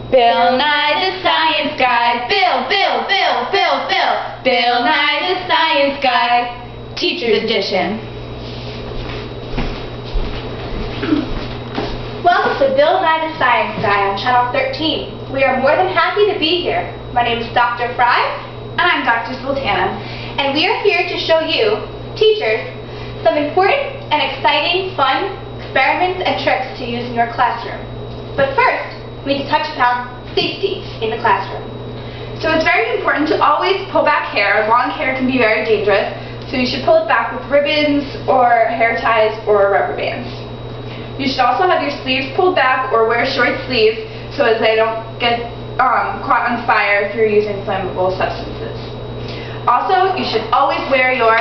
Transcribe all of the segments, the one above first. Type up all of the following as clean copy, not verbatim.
Bill Nye the Science Guy. Bill, Bill, Bill, Bill, Bill. Bill Nye the Science Guy. Teacher's Edition. Welcome to Bill Nye the Science Guy on Channel 13. We are more than happy to be here. My name is Dr. Frey. And I'm Dr. Sultana. And we are here to show you, teachers, some important and exciting, fun experiments and tricks to use in your classroom. But first, we need to touch upon safety in the classroom. So it's very important to always pull back hair. Long hair can be very dangerous, so you should pull it back with ribbons or hair ties or rubber bands. You should also have your sleeves pulled back or wear short sleeves so as they don't get caught on fire through using flammable substances. Also, you should always wear your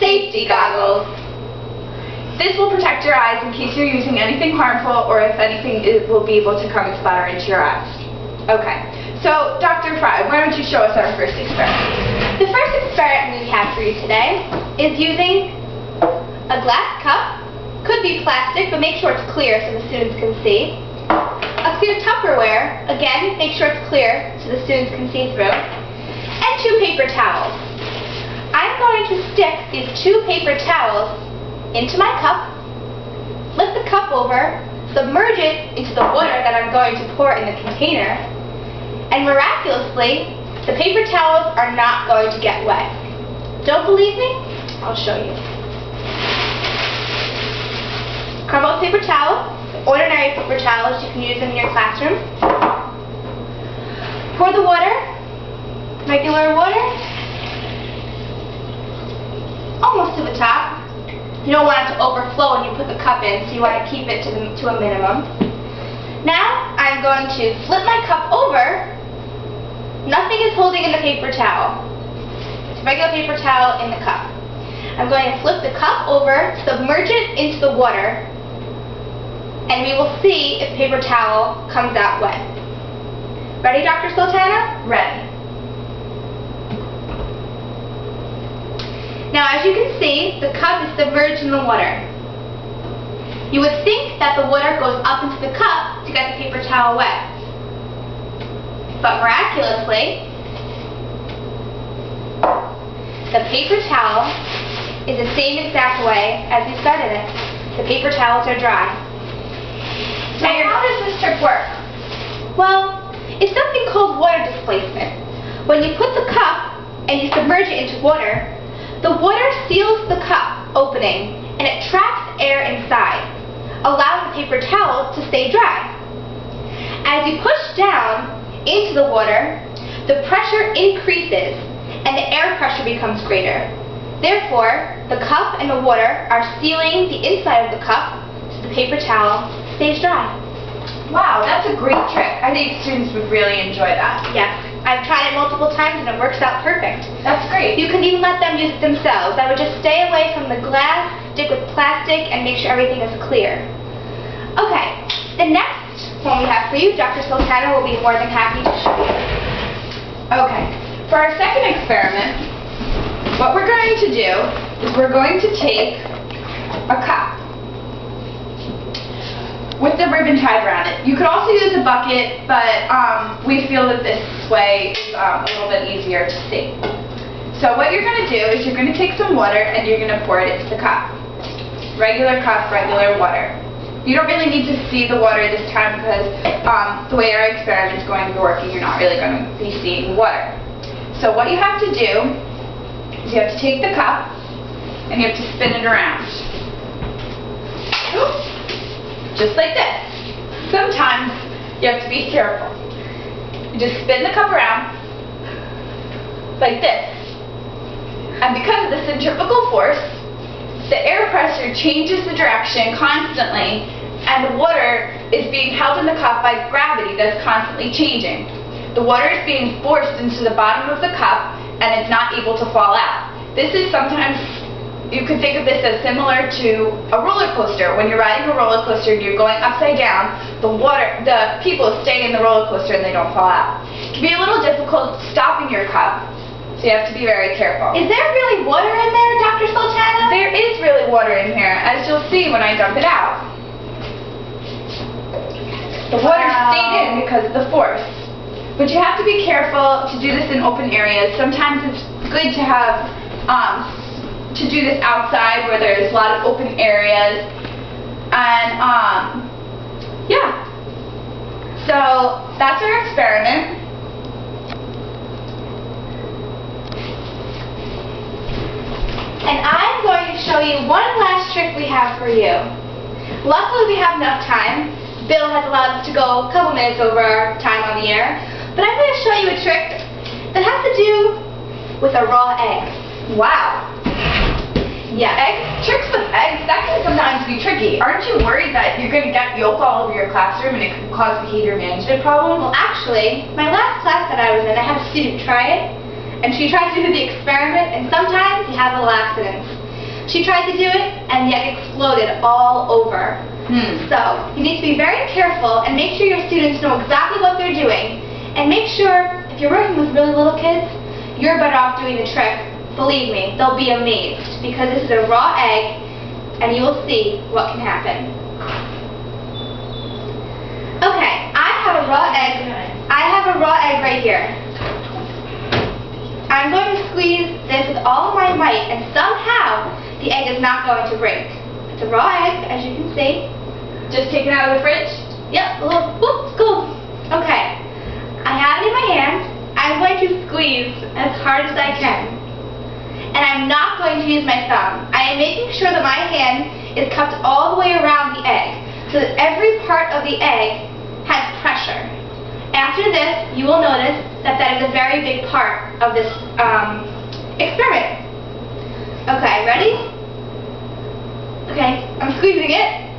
safety goggles. This will protect your eyes in case you're using anything harmful, or if anything, it will be able to come and splatter into your eyes. Okay, so Dr. Frey, why don't you show us our first experiment? The first experiment we have for you today is using a glass cup. Could be plastic, but make sure it's clear so the students can see. A clear Tupperware, again, make sure it's clear so the students can see through. And 2 paper towels. I'm going to stick these 2 paper towels into my cup, lift the cup over, submerge it into the water that I'm going to pour in the container, and miraculously, the paper towels are not going to get wet. Don't believe me? I'll show you. Crumpled paper towel, ordinary paper towels, you can use them in your classroom. Pour the water, regular water, almost to the top. You don't want it to overflow when you put the cup in, so you want to keep it to a minimum. Now, I'm going to flip my cup over. Nothing is holding in the paper towel. It's a regular paper towel in the cup. I'm going to flip the cup over, submerge it into the water, and we will see if the paper towel comes out wet. Ready, Dr. Sultana? Ready. Now, as you can see, the cup is submerged in the water. You would think that the water goes up into the cup to get the paper towel wet. But miraculously, the paper towel is the same exact way as you started it. The paper towels are dry. So how does this trick work? Well, it's something called water displacement. When you put the cup and you submerge it into water, the water seals the cup opening and it traps air inside, allowing the paper towel to stay dry. As you push down into the water, the pressure increases and the air pressure becomes greater. Therefore, the cup and the water are sealing the inside of the cup so the paper towel stays dry. Wow, that's a great trick. I think students would really enjoy that. Yes. I've tried it multiple times and it works out perfect. That's great. You can even let them use it themselves. I would just stay away from the glass, stick with plastic, and make sure everything is clear. Okay, the next one we have for you, Dr. Sultana will be more than happy to show you. Okay, for our second experiment, what we're going to do is we're going to take a cup with the ribbon tied around it. You could also use a bucket, but we feel that this way is a little bit easier to see. So what you're going to do is you're going to take some water and you're going to pour it into the cup. Regular cup, regular water. You don't really need to see the water this time because the way our experiment is going to be working, you're not really going to be seeing water. So what you have to do is you have to take the cup and you have to spin it around. Just like this. Sometimes you have to be careful. You just spin the cup around like this. And because of the centrifugal force, the air pressure changes the direction constantly and the water is being held in the cup by gravity that's constantly changing. The water is being forced into the bottom of the cup and it's not able to fall out. This is sometimes, you could think of this as similar to a roller coaster. When you're riding a roller coaster and you're going upside down, the people stay in the roller coaster and they don't fall out. It can be a little difficult stopping your cup, so you have to be very careful. Is there really water in there, Dr. Sultana? There is really water in here, as you'll see when I dump it out. The water stayed in because of the force. But you have to be careful to do this in open areas. Sometimes it's good to have to do this outside where there's a lot of open areas. And yeah. So that's our experiment. And I'm going to show you one last trick we have for you. Luckily we have enough time. Bill has allowed us to go a couple minutes over our time on the air. But I'm going to show you a trick that has to do with a raw egg. Wow. Yeah. Tricks with eggs, that can sometimes be tricky. Aren't you worried that you're going to get yolk all over your classroom and it could cause behavior management problems? Well, actually, my last class that I was in, I had a student try it. And she tried to do the experiment, and sometimes you have little accidents. She tried to do it, and the egg exploded all over. So, you need to be very careful and make sure your students know exactly what they're doing. And make sure, if you're working with really little kids, you're better off doing the trick. Believe me, they'll be amazed, because this is a raw egg, and you will see what can happen. Okay, I have a raw egg. I have a raw egg right here. I'm going to squeeze this with all of my might, and somehow the egg is not going to break. It's a raw egg, as you can see. Just take it out of the fridge? Yep, a little, whoop, scoop. Okay, I have it in my hand. I'm going to squeeze as hard as I can. And I'm not going to use my thumb. I am making sure that my hand is cupped all the way around the egg, so that every part of the egg has pressure. After this, you will notice that that is a very big part of this experiment. Okay, ready? Okay, I'm squeezing it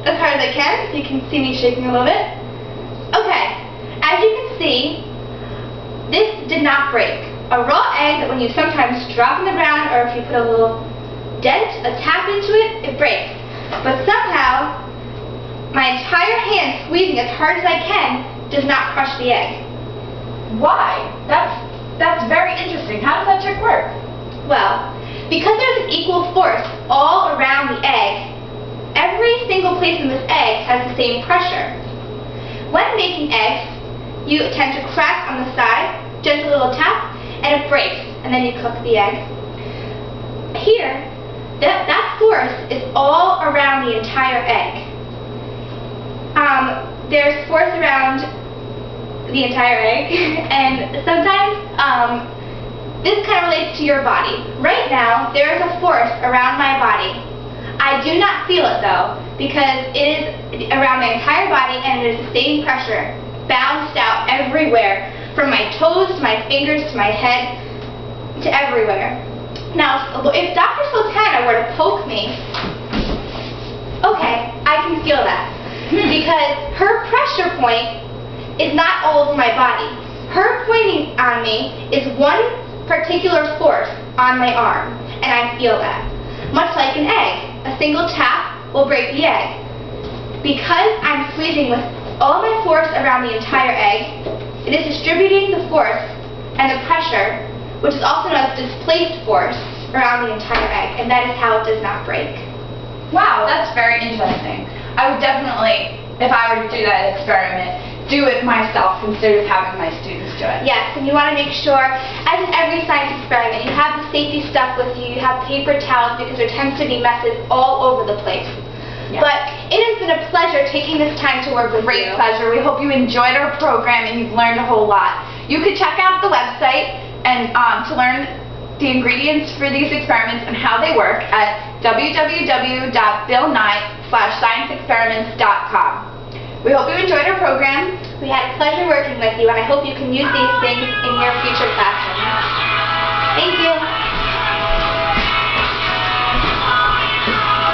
as hard as I can. You can see me shaking a little bit. Okay, as you can see, this did not break. A raw egg that when you sometimes drop in the ground or if you put a little dent, a tap into it, it breaks. But somehow, my entire hand squeezing as hard as I can does not crush the egg. Why? That's very interesting. How does that trick work? Well, because there's an equal force all around the egg, every single place in this egg has the same pressure. When making eggs, you tend to crack on the side, gentle little tap, and it breaks, and then you cook the egg. Here, that force is all around the entire egg. There's force around the entire egg, and sometimes this kind of relates to your body. Right now, there is a force around my body. I do not feel it though, because it is around my entire body and it is the same pressure, bounced out everywhere, from my toes to my fingers to my head to everywhere. Now, if Dr. Sultana were to poke me, okay, I can feel that. Because her pressure point is not all over my body. Her pointing on me is one particular force on my arm, and I feel that. Much like an egg, a single tap will break the egg. Because I'm squeezing with all my force around the entire egg, it is distributing the force and the pressure, which is also known as displaced force, around the entire egg, and that is how it does not break. Wow, that's very interesting. I would definitely, if I were to do that experiment, do it myself instead of having my students do it. Yes, and you want to make sure, as in every science experiment, you have the safety stuff with you, you have paper towels because there tends to be messes all over the place. Yeah. But it has been a pleasure taking this time to work with you. Great pleasure. We hope you enjoyed our program and you've learned a whole lot. You could check out the website and to learn the ingredients for these experiments and how they work at www.billknight/scienceexperiments.com. We hope you enjoyed our program. We had a pleasure working with you, and I hope you can use these things in your future classrooms. Thank you.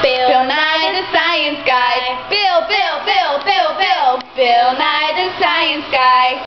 Bill Nye the Science Guy. Bill Nye the Science Guy.